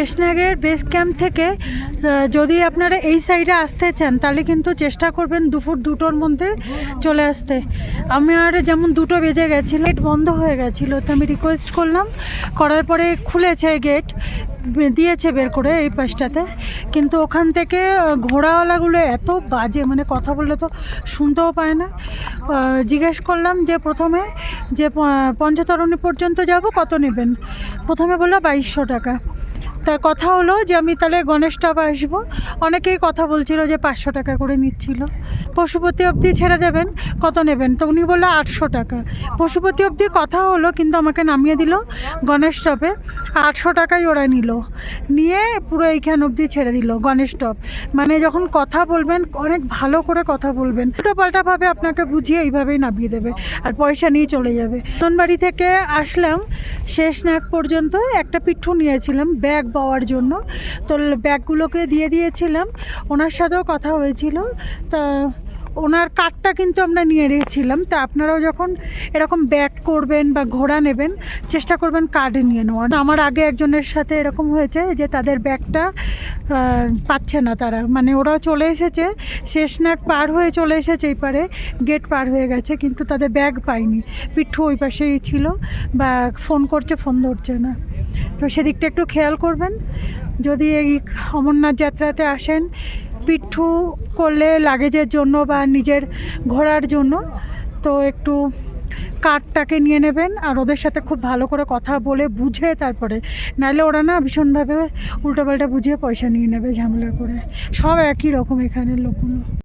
শেষনাগের base camp থেকে যদি আপনারা এই সাইডে আসতে চান তাহলে কিন্তু চেষ্টা করবেন দুপুর 2টোর মধ্যে চলে আসতে। আমি আর যেমন 2টো বেজে গেছিলো, গেট বন্ধ হয়ে গেছিলো, তো আমি রিকোয়েস্ট করলাম, করার পরে খুলেছে গেট, দিয়েছে বের করে এই পাশটাতে, কিন্তু ওখান থেকে ঘোড়াওয়ালাগুলো এত বাজে, মানে কথা বললে তো শুনতেও পায় না। জিজ্ঞেস করলাম যে প্রথমে যে পঞ্চতরণী পর্যন্ত যাব কত নেবেন, প্রথমে বললো 2200 টাকা। তা কথা হলো যে আমি তাহলে গণেশ টপ আসবো, অনেকেই কথা বলছিল যে 500 টাকা করে নিচ্ছিল। পশুপতি অবধি ছেড়ে দেবেন, কত নেবেন, তো উনি বললো 800 টাকা। পশুপতি অবধি কথা হলো, কিন্তু আমাকে নামিয়ে দিল গণেশ টপে, 800 টাকাই ওরা নিয়ে পুরো এইখান অবধি ছেড়ে দিল গণেশ টপ। মানে যখন কথা বলবেন অনেক ভালো করে কথা বলবেন, উল্টো পাল্টাভাবে আপনাকে বুঝিয়ে এইভাবেই নামিয়ে দেবে আর পয়সা নিয়ে চলে যাবে। বাড়ি থেকে আসলাম শেষনাগ পর্যন্ত, একটা পিঠু নিয়েছিলাম ব্যাগ পাওয়ার জন্য, তো ব্যাগগুলোকে দিয়ে দিয়েছিলাম, ওনার সাথেও কথা হয়েছিল, তা ওনার কার্ডটা কিন্তু আমরা নিয়ে রেখেছিলাম। তা আপনারাও যখন এরকম ব্যাগ করবেন বা ঘোড়া নেবেন চেষ্টা করবেন কার্ড নিয়ে নেওয়ার। আমার আগে একজনের সাথে এরকম হয়েছে যে তাদের ব্যাগটা পাচ্ছে না তারা, মানে ওরাও চলে এসেছে, শেষনাগ পার হয়ে চলে এসেছে এই পারে, গেট পার হয়ে গেছে, কিন্তু তাদের ব্যাগ পায়নি। পিঠু ওই পাশেই ছিল, বা ফোন করছে, ফোন ধরছে না। তো সেদিকটা একটু খেয়াল করবেন যদি এই অমরনাথ যাত্রাতে আসেন। পিঠু করলে লাগেজের জন্য বা নিজের ঘোরার জন্য, তো একটু কার্ডটাকে নিয়ে নেবেন, আর ওদের সাথে খুব ভালো করে কথা বলে বুঝে তারপরে, নাহলে ওরা না ভীষণভাবে উল্টোপাল্টা বুঝিয়ে পয়সা নিয়ে নেবে ঝামেলা করে। সব একই রকম এখানের লোকগুলো।